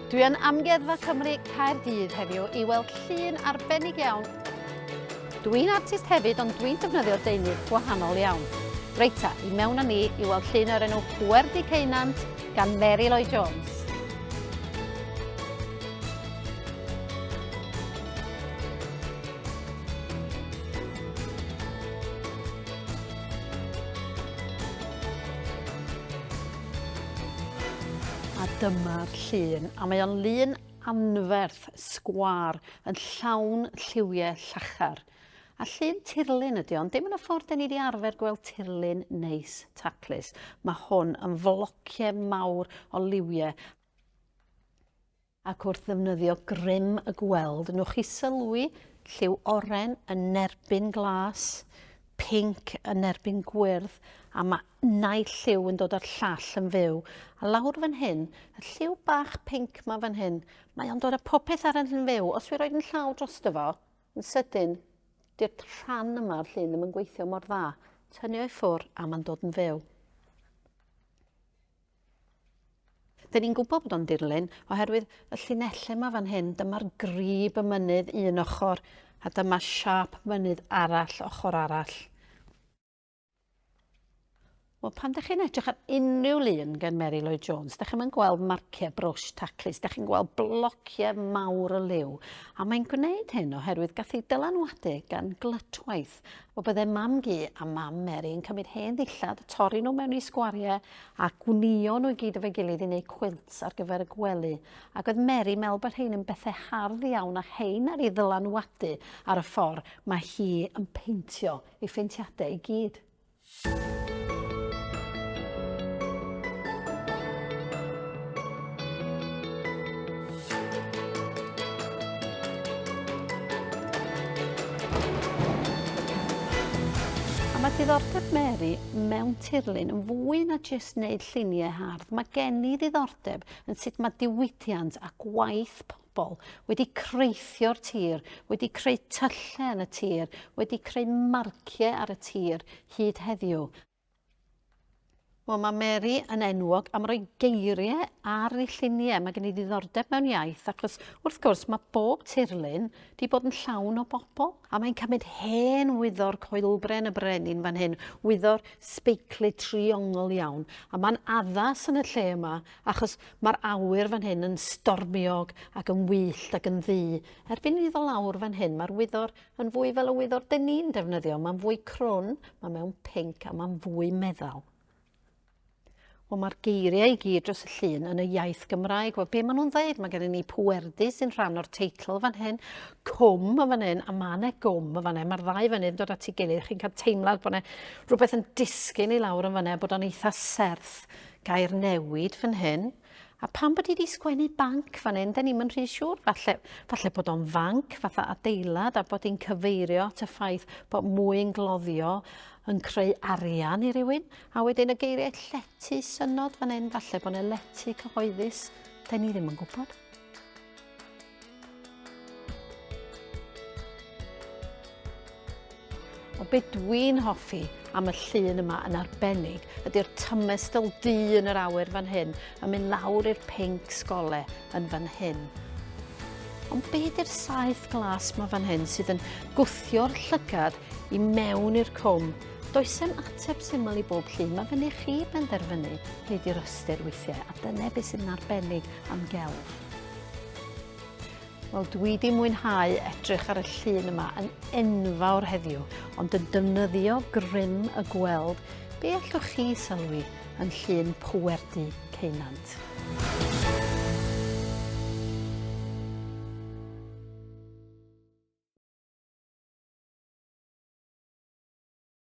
Dwi yn Amgueddfa Cymru Caerdydd heddiw i weld llun arbennig iawn. Dwi'n artist hefyd, ond dwi'n defnyddio deunydd gwahanol iawn. Reita, i mewn â ni i weld llun o'r enw Pwerdy Ceunant gan Mae Lloyd Jones. A dyma'r llun, a mae o'n lun anferth, sgwar, yn llawn lliwiau llachar. A llun tirlun ydy o'n, dim yn y ffordd da ni wedi arfer gweld tirlun neis taclus. Mae hwn yn flociau mawr o liwiau. Ac wrth ddefnyddio grym y gweld, nwch chi sylwi lliw oren yn erbyn glas, pinc yn erbyn gwyrdd, a mae naill lliw yn dod o'r llall yn fyw. A lawr fan hyn, y lliw bach pinc mae fan hyn, mae o'n dod â popeth arall yn fyw. Os fi roed yn llaw drosto fo, yn sydyn, di'r rhan yma'r llun ddim yn gweithio mor dda. Tynnu o'i ffwr a mae'n dod yn fyw. Dyn ni'n gwybod bod o'n dirlun oherwydd y llinellau yma fan hyn, dyma'r grib y mynydd un ochr a dyma siap mynydd arall ochr arall. Wel, pan ydych chi'n edrych ar unrhyw lun gan Mae Lloyd Jones, ydych chi'n gweld marciau brwsh taclus, ydych chi'n gweld blociau mawr o liw. A mae'n gwneud hyn oherwydd gath ei dylanwadu gan glytwaith. O bydde mam gi a mam Mae yn cymryd hen ddillad, torri nhw mewn i sgwariau a gwnïo nhw i gyd efo'i gilydd i wneud quilts ar gyfer y gwely. Ac oedd Mae meddwl bod hein yn bethau hardd iawn a hein ar ei ddylanwadu ar y ffordd mae hi yn peintio ei pheintiadau i gyd. Mae diddordeb Mae mewn tirlun yn fwy na jyst wneud lluniau hardd. Mae gen i ddiddordeb yn sut mae diwydiant a gwaith pobl wedi creithio'r tir, wedi creu tyllau yn y tir, wedi creu marciau ar y tir hyd heddiw. Wel, mae Mae yn enwog am roi geiriau ar ei lluniau. Mae gen i ddiddordeb mewn iaith, achos wrth gwrs mae bob tirlun wedi bod yn llawn o bobl. A mae'n cymryd hen wyddor coelbren y brenin fan hyn, wyddor speiclu triongl iawn. A mae'n addas yn y lle yma, achos mae'r awyr fan hyn yn stormiog ac yn wyllt ac yn ddu. Erbyn i ddod lawr fan hyn, mae'r wyddor yn fwy fel y wyddor dyn ni'n defnyddio. Mae'n fwy crwn, mae mewn pinc a mae'n fwy meddal. Wel, mae'r geiriau i gyd dros y llun yn y iaith Gymraeg. Wel, be maen nhw'n dweud? Mae gen i ni Pwerdy sy'n rhan o'r teitl fan hyn, cwm fan hyn, a mae yna gwm fan hyn. Mae'r ddau fan hyn dod at ei gilydd. Chi'n cael teimlad bod yna rhywbeth yn disgyn i lawr yn fan hyn, bod o'n eitha serth gair newid fan hyn. A pan bod i wedi sgwennu banc fan hyn, da ni'n mynd rhy siŵr. Falle bod o'n fanc, fatha adeilad, a bod hi'n cyfeirio at y ffaith bod mwy yn gloddio yn creu arian i rywun. A wedyn y geiriau llety synod fan hyn, falle bod yna lety cyhoeddus, da ni ddim yn gwybod. O be dwi'n hoffi am y llun yma yn arbennig ydy'r tymestl du yn yr awyr fan hyn yn mynd lawr i'r pinc sgolau yn fan hyn. Ond be ydy'r saeth glas yma fan hyn sydd yn gwthio'r llygad i mewn i'r cwm? Does sem ateb syml i bob llun, mae fyny chi benderfynu be ydy'r ystyr weithiau, a dyna beth sy'n arbennig am gelf. Wel, dwi wedi mwynhau edrych ar y llun yma yn enfawr heddiw, ond yn defnyddio grym y gweld, be allwch chi sylwi yn llun Pwerdy Ceunant.